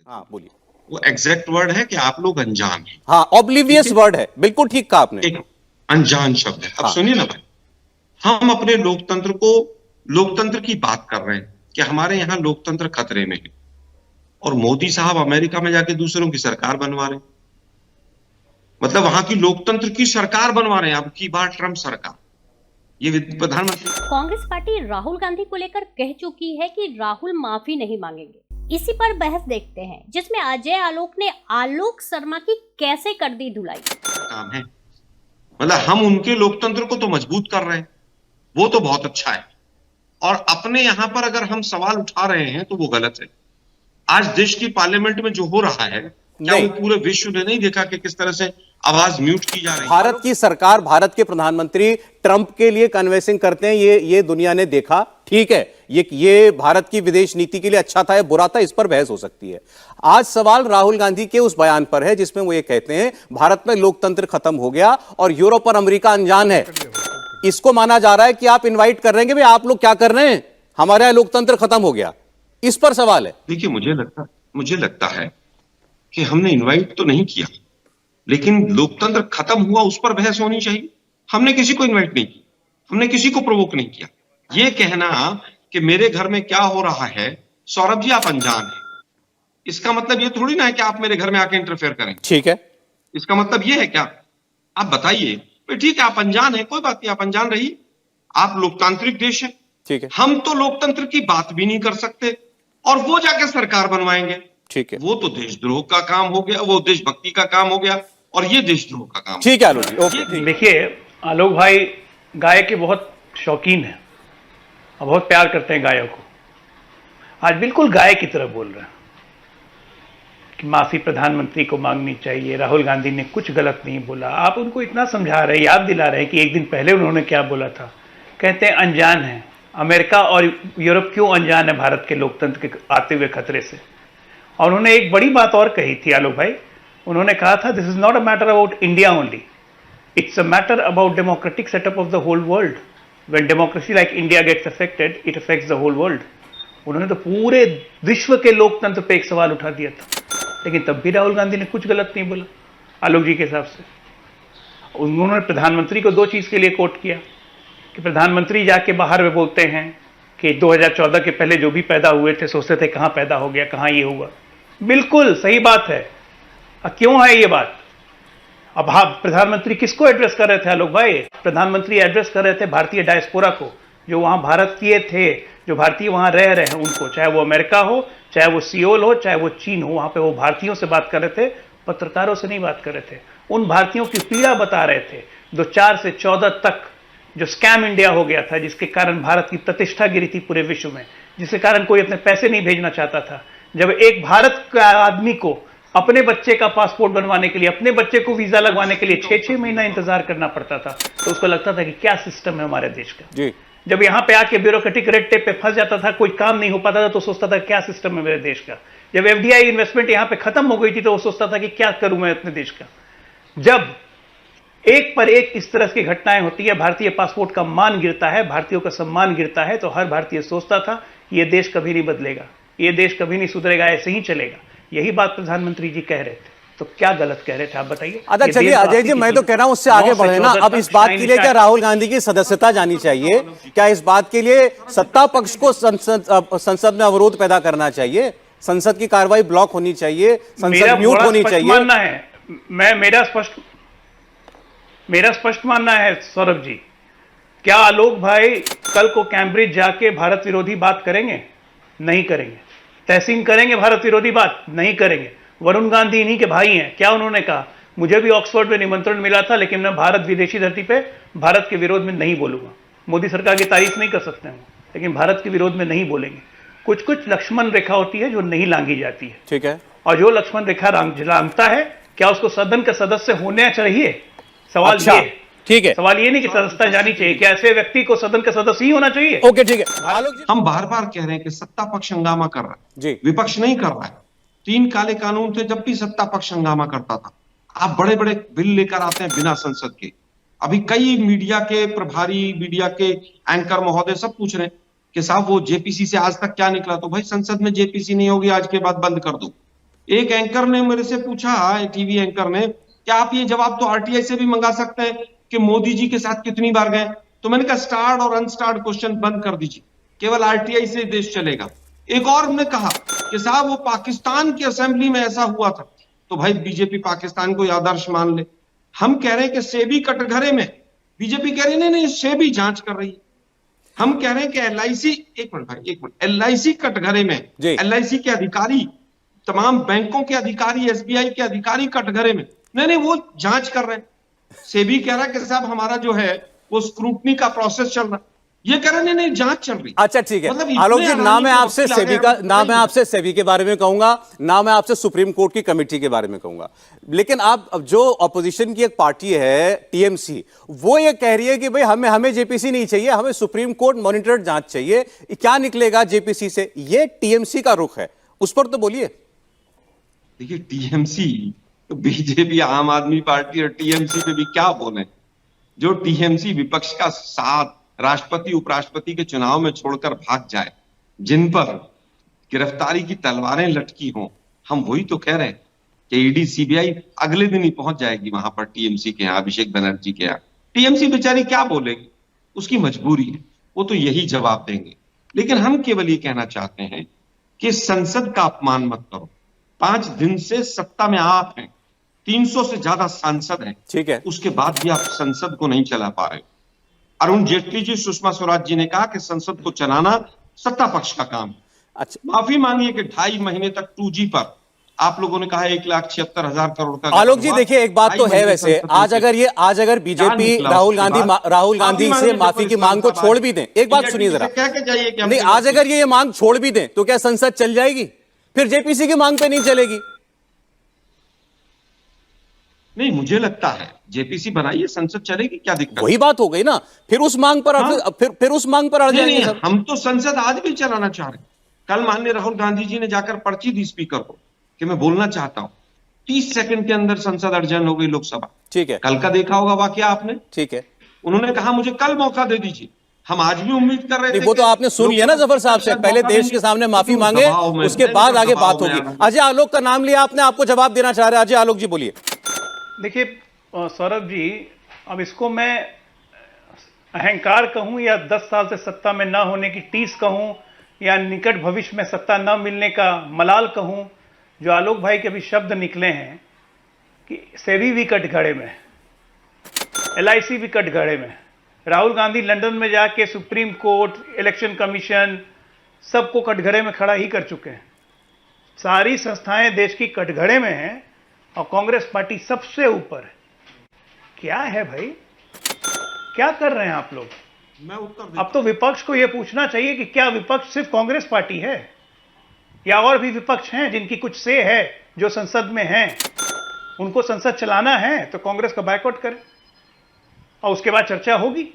हाँ बोलिए। वो एग्जैक्ट वर्ड है कि आप लोग अनजान हैं। हाँ, ऑब्लिवियस वर्ड है, बिल्कुल ठीक कहा आपने। एक अनजान शब्द है। अब हाँ। सुनिए ना भाई, हम अपने लोकतंत्र की बात कर रहे हैं कि हमारे यहाँ लोकतंत्र खतरे में है, और मोदी साहब अमेरिका में जाके दूसरों की सरकार बनवा रहे हैं। मतलब वहां की लोकतंत्र की सरकार बनवा रहे हैं। अब की बार ट्रंप सरकार, ये प्रधानमंत्री। कांग्रेस पार्टी राहुल गांधी को लेकर कह चुकी है कि राहुल माफी नहीं मांगेंगे। इसी पर बहस देखते हैं, जिसमें अजय आलोक ने आलोक शर्मा की कैसे कर दी धुलाई। काम है, मतलब हम उनके लोकतंत्र को तो मजबूत कर रहे हैं, वो तो बहुत अच्छा है, और अपने यहां पर अगर हम सवाल उठा रहे हैं तो वो गलत है। आज देश की पार्लियामेंट में जो हो रहा है, क्या वो पूरे विश्व ने नहीं देखा कि किस तरह से आवाज म्यूट की जा रही है? भारत की सरकार, भारत के प्रधानमंत्री ट्रंप के लिए कन्वेंसिंग करते हैं, ये दुनिया ने देखा। ठीक है, ये भारत की विदेश नीति के लिए अच्छा था या बुरा था, इस पर बहस हो सकती है। आज सवाल राहुल गांधी के उस बयान पर है जिसमें वो ये कहते हैं भारत में लोकतंत्र खत्म हो गया और यूरोप और अमेरिका अनजान है। इसको माना जा रहा है कि आप इन्वाइट कर रहे हैं कि भाई आप लोग क्या कर रहे हैं, हमारे यहां लोकतंत्र खत्म हो गया। इस पर सवाल है। देखिए, मुझे लगता है कि हमने इनवाइट तो नहीं किया, लेकिन लोकतंत्र खत्म हुआ उस पर बहस होनी चाहिए। हमने किसी को इनवाइट नहीं किया, हमने किसी को प्रोवोक नहीं किया। ये कहना कि मेरे घर में क्या हो रहा है, सौरभ जी आप अनजान हैं, इसका मतलब ये थोड़ी ना है कि आप मेरे घर में आके इंटरफेयर करें। ठीक है, इसका मतलब ये है क्या? आप बताइए। ठीक है, आप अनजान हैं, कोई बात नहीं, आप अनजान रहिए। आप लोकतांत्रिक देश है, ठीक है। हम तो लोकतंत्र की बात भी नहीं कर सकते और वो जाके सरकार बनवाएंगे। ठीक है, वो तो देशद्रोह का काम हो गया, वो देशभक्ति का काम हो गया, और ये देशद्रोह का काम। ठीक है आलोक जी, ओके। देखिए, आलोक भाई गाय के बहुत शौकीन है और बहुत प्यार करते हैं गायों को। आज बिल्कुल गाय की तरह बोल रहे हैं कि माफी प्रधानमंत्री को मांगनी चाहिए, राहुल गांधी ने कुछ गलत नहीं बोला। आप उनको इतना समझा रहे हैं, याद दिला रहे हैं कि एक दिन पहले उन्होंने क्या बोला था। कहते हैं अनजान है। अमेरिका और यूरोप क्यों अनजान है भारत के लोकतंत्र के आते हुए खतरे से? और उन्होंने एक बड़ी बात और कही थी आलोक भाई, उन्होंने कहा था this is not a matter about India only, it's a matter about democratic setup of the whole world. When democracy like India gets affected, it affects the whole world. उन्होंने तो पूरे विश्व के लोकतंत्र पे एक सवाल उठा दिया था, लेकिन तब भी राहुल गांधी ने कुछ गलत नहीं बोला आलोक जी के हिसाब से। उन्होंने प्रधानमंत्री को दो चीज के लिए कोट किया कि प्रधानमंत्री जाके बाहर में बोलते हैं कि 2014 के पहले जो भी पैदा हुए थे सोचते थे कहां पैदा हो गया, कहां ये हुआ। बिल्कुल सही बात है। क्यों है ये बात? अब हाँ, प्रधानमंत्री किसको एड्रेस कर रहे थे आलोक भाई? प्रधानमंत्री एड्रेस कर रहे थे भारतीय डायस्पोरा को, जो वहां भारतीय थे, जो भारतीय वहां रह रहे हैं उनको, चाहे वो अमेरिका हो, चाहे वो सियोल हो, चाहे वो चीन हो, वहां पे वो भारतीयों से बात कर रहे थे, पत्रकारों से नहीं बात कर रहे थे। उन भारतीयों की पीड़ा बता रहे थे। 2004 से 2014 तक जो स्कैम इंडिया हो गया था, जिसके कारण भारत की प्रतिष्ठा गिरी थी पूरे विश्व में, जिसके कारण कोई अपने पैसे नहीं भेजना चाहता था। जब एक भारत का आदमी को अपने बच्चे का पासपोर्ट बनवाने के लिए, अपने बच्चे को वीजा लगवाने के लिए 6-6 महीना इंतजार करना पड़ता था, तो उसको लगता था कि क्या सिस्टम है हमारे देश का जी। जब यहाँ पे आके ब्यूरोक्रेटिक रेड टेप पे फंस जाता था, कोई काम नहीं हो पाता था, तो सोचता था क्या सिस्टम है मेरे देश का। जब एफडीआई इन्वेस्टमेंट यहाँ पे खत्म हो गई थी, तो वो सोचता था कि क्या करूं मैं अपने देश का। जब एक पर एक इस तरह की घटनाएं होती है, भारतीय पासपोर्ट का मान गिरता है, भारतीयों का सम्मान गिरता है, तो हर भारतीय सोचता था ये देश कभी नहीं बदलेगा, ये देश कभी नहीं सुधरेगा, ऐसे ही चलेगा। यही बात प्रधानमंत्री जी कह रहे थे, तो क्या गलत कह रहे थे आप बताइए। अच्छा चलिए अजय जी, मैं तो कह रहा हूं उससे आगे बढ़े ना। अब इस बात के लिए क्या राहुल गांधी की सदस्यता जानी चाहिए? क्या इस बात के लिए सत्ता पक्ष को संसद में अवरोध पैदा करना चाहिए? संसद की कार्रवाई ब्लॉक होनी चाहिए, संसद म्यूट होनी चाहिए? मानना है मेरा स्पष्ट मानना है सौरभ जी। क्या आलोक भाई कल को कैम्ब्रिज जाके भारत विरोधी बात करेंगे? नहीं करेंगे। तहसीन करेंगे भारत विरोधी बात? नहीं करेंगे। वरुण गांधी इन्हीं के भाई हैं। क्या उन्होंने कहा? मुझे भी ऑक्सफोर्ड में निमंत्रण मिला था, लेकिन मैं भारत विदेशी धरती पे भारत के विरोध में नहीं बोलूंगा। मोदी सरकार की तारीफ नहीं कर सकते हैं, लेकिन भारत के विरोध में नहीं बोलेंगे। कुछ कुछ लक्ष्मण रेखा होती है जो नहीं लांघी जाती है। ठीक है। और जो लक्ष्मण रेखा लांघता है, क्या उसको सदन का सदस्य होना चाहिए? सवाल अच्छा, ये ठीक है। सवाल ये नहीं कि सदस्यता जानी चाहिए, क्या ऐसे व्यक्ति को सदन का सदस्य ही होना चाहिए? ओके ठीक है। हम बार बार कह रहे हैं कि सत्ता पक्ष हंगामा कर रहा है जी, विपक्ष नहीं कर रहा है। 3 काले कानून थे जब भी सत्ता पक्ष हंगामा करता था। आप बड़े बड़े बिल लेकर आते हैं बिना संसद के। अभी कई मीडिया के प्रभारी, मीडिया के एंकर महोदय सब पूछ रहे हैं कि साहब वो जेपीसी से आज तक क्या निकला? तो भाई संसद में जेपीसी नहीं होगी आज के बाद, बंद कर दो। एक एंकर ने मेरे से पूछा, टीवी एंकर ने, क्या आप ये जवाब तो आरटीआई से भी मंगा सकते हैं कि मोदी जी के साथ कितनी बार गए? तो मैंने कहा स्टार्ड और अनस्टार्ड क्वेश्चन बंद कर दीजिए, केवल आरटीआई से देश चलेगा। एक और हमने कहा कि साहब वो पाकिस्तान की असेंबली में ऐसा हुआ था, तो भाई बीजेपी पाकिस्तान को आदर्श मान ले। हम कह रहे हैं कि सेबी कटघरे में, बीजेपी कह रही है नहीं सेबी जांच कर रही है। हम कह रहे हैं कि एलआईसी, एक मिनट भाई एक मिनट, एलआईसी कटघरे में, एलआईसी के अधिकारी, तमाम बैंकों के अधिकारी, एसबीआई के अधिकारी कटघरे में, नहीं वो जांच कर रहे हैं। सेबी कह रहा है कि साहब हमारा जो है वो स्क्रूटनी का प्रोसेस चल रहा है, ये कह रहे नहीं नहीं जांच चल रही। अच्छा ठीक है, मतलब आलोक जी, इतने ना मैं आराम आपसे से सेबी का, ना मैं आपसे सेबी के बारे में कहूंगा, ना मैं आपसे सुप्रीम कोर्ट की कमेटी के बारे में कहूंगा, लेकिन आप अब जो ऑपोजिशन की एक पार्टी है टीएमसी, वो ये कह रही है कि भाई हमें जेपीसी नहीं चाहिए, हमें सुप्रीम कोर्ट मॉनिटर्ड जांच चाहिए। क्या निकलेगा जेपीसी से? ये टीएमसी का रुख है, उस पर तो बोलिए। देखिए टीएमसी, बीजेपी, आम आदमी पार्टी और टीएमसी पे भी क्या बोले। जो टीएमसी विपक्ष का साथ राष्ट्रपति उपराष्ट्रपति के चुनाव में छोड़कर भाग जाए, जिन पर गिरफ्तारी की तलवारें लटकी हों, हम वही तो कह रहे हैं कि ईडी सीबीआई अगले दिन ही पहुंच जाएगी वहां पर टीएमसी के यहाँ, अभिषेक बनर्जी के यहाँ। टीएमसी बेचारी क्या बोलेगी, उसकी मजबूरी है, वो तो यही जवाब देंगे। लेकिन हम केवल ये कहना चाहते हैं कि संसद का अपमान मत करो। 5 दिन से सत्ता में आप हैं, 300 से ज्यादा सांसद हैं, ठीक है, उसके बाद भी आप संसद को नहीं चला पा रहे। अरुण जेटली जी, सुषमा स्वराज जी ने कहा कि संसद को चलाना सत्ता पक्ष का काम है। अच्छा, माफी मांगिए कि 2.5 महीने तक 2G पर आप लोगों ने कहा 1,76,000 करोड़ का। आलोक जी देखिए, एक बात तो है वैसे, आज अगर बीजेपी राहुल गांधी से माफी की मांग को छोड़ भी दें, एक बात सुनिए जरा, क्या क्या चाहिए कि नहीं, आज अगर ये मांग छोड़ भी दें तो क्या संसद चल जाएगी? फिर जेपीसी की मांग पे नहीं चलेगी? नहीं, मुझे लगता है जेपीसी बनाइए, संसद चलेगी, क्या दिक्कत? वही बात हो गई ना, फिर उस मांग पर फिर उस मांग पर अड़ जाएंगे सब। हम तो संसद आज भी चलाना चाह रहे हैं। कल माननीय राहुल गांधी जी ने जाकर पर्ची दी स्पीकर को कि मैं बोलना चाहता हूं, 30 सेकंड के अंदर संसद अडजर्न हो गई लोकसभा। ठीक है, कल का देखा होगा वाकया आपने। ठीक है, उन्होंने कहा मुझे कल मौका दे दीजिए। हम आज भी उम्मीद कर रहे थे। वो तो आपने सुन लिया ना जफर साहब से, पहले देश के सामने माफी मांगे, उसके बाद आगे बात होगी। अजय आलोक का नाम लिया आपने, आपको जवाब देना चाह रहे हैं। अजय आलोक जी बोलिए। देखिए सौरभ जी, अब इसको मैं अहंकार कहूं या 10 साल से सत्ता में ना होने की टीस कहूं या निकट भविष्य में सत्ता न मिलने का मलाल कहूं, जो आलोक भाई के भी शब्द निकले हैं कि सेबी भी कटघरे में, एलआईसी भी कटघरे में, राहुल गांधी लंदन में जाके सुप्रीम कोर्ट, इलेक्शन कमीशन, सबको कटघरे में खड़ा ही कर चुके हैं। सारी संस्थाएं देश की कटघरे में हैं और कांग्रेस पार्टी सबसे ऊपर है। क्या है भाई, क्या कर रहे हैं आप लोग? मैं उत्तर देता हूं। अब तो विपक्ष को यह पूछना चाहिए कि क्या विपक्ष सिर्फ कांग्रेस पार्टी है या और भी विपक्ष हैं जिनकी कुछ से है, जो संसद में हैं, उनको संसद चलाना है तो कांग्रेस का बायकॉट करें और उसके बाद चर्चा होगी।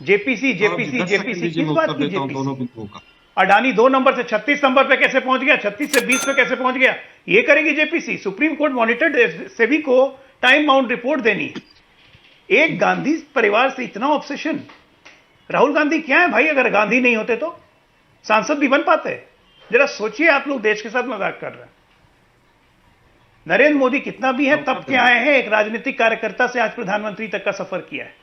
जेपीसी जेपीसी जेपीसी, किस बात की जेपीसी? अडानी 2 नंबर से 36 नंबर पे कैसे पहुंच गया, 36 से 20 पे कैसे पहुंच गया, ये करेगी JPC. Supreme court monitored SEBI को टाइम बाउंड रिपोर्ट देनी। एक गांधी परिवार से इतना ऑब्सेशन। राहुल गांधी क्या है भाई? अगर गांधी नहीं होते तो सांसद भी बन पाते? जरा सोचिए, आप लोग देश के साथ मजाक कर रहे हैं। नरेंद्र मोदी कितना भी है तब के आए हैं, एक राजनीतिक कार्यकर्ता से आज प्रधानमंत्री तक का सफर किया है।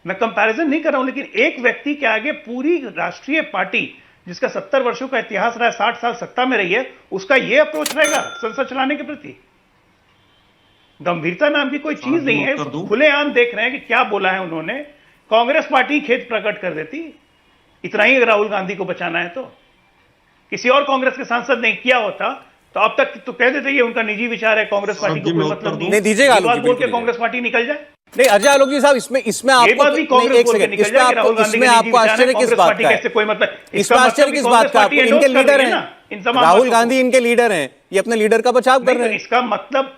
मैं कंपैरिजन नहीं कर रहा हूं, लेकिन एक व्यक्ति के आगे पूरी राष्ट्रीय पार्टी जिसका 70 वर्षों का इतिहास रहा है, 60 साल सत्ता में रही है, उसका यह अप्रोच रहेगा संसद चलाने के प्रति? गंभीरता नाम की कोई चीज नहीं है। खुलेआम देख रहे हैं कि क्या बोला है उन्होंने। कांग्रेस पार्टी खेद प्रकट कर देती, इतना ही राहुल गांधी को बचाना है तो। किसी और कांग्रेस के सांसद ने किया होता तो अब तक तो कह देते ये उनका निजी विचार है, कांग्रेस पार्टी को कोई मतलब नहीं। दीजिएगा बात बोल के कांग्रेस पार्टी निकल जाए। नहीं अजय आलोक जी साहब, इसमें आपको एक सेकंड, इसमें आपको आश्चर्य किस बात का है? कोई मतलब इसमें आश्चर्य किस बात का? आपको इनके लीडर हैं, राहुल गांधी इनके लीडर हैं, ये अपने लीडर का बचाव कर रहे हैं। इसका मतलब,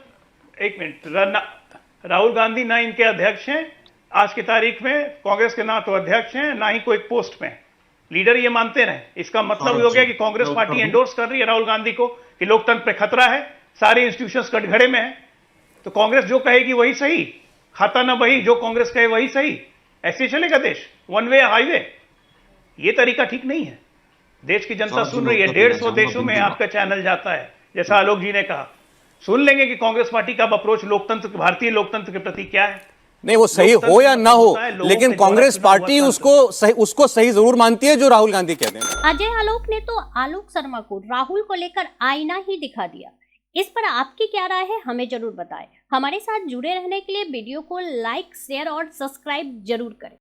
एक मिनट, राहुल गांधी ना इनके अध्यक्ष हैं आज की तारीख में, कांग्रेस के ना तो अध्यक्ष हैं ना ही कोई पोस्ट में, लीडर ये मानते रहे। इसका मतलब हो गया कि कांग्रेस पार्टी एंडोर्स कर रही है राहुल गांधी को कि लोकतंत्र पे खतरा है, सारे इंस्टीट्यूशंस कटघरे में है, तो कांग्रेस जो कहेगी वही सही, खाता ना वही, जो कांग्रेस कहे वही सही। ऐसे चलेगा देश? One way highway? ये तरीका ठीक नहीं है। देश की जनता सुन रही है, 150 देशों में आपका चैनल जाता है, जैसा आलोक जी ने कहा, सुन लेंगे कि कांग्रेस पार्टी का अप्रोच लोकतंत्र, भारतीय लोकतंत्र के प्रति क्या है। नहीं, वो सही हो या ना हो, लेकिन कांग्रेस पार्टी उसको सही जरूर मानती है जो राहुल गांधी कहते हैं। अजय आलोक ने तो आलोक शर्मा को राहुल को लेकर आईना ही दिखा दिया। इस पर आपकी क्या राय है, हमें जरूर बताएं। हमारे साथ जुड़े रहने के लिए वीडियो को लाइक, शेयर और सब्सक्राइब जरूर करें।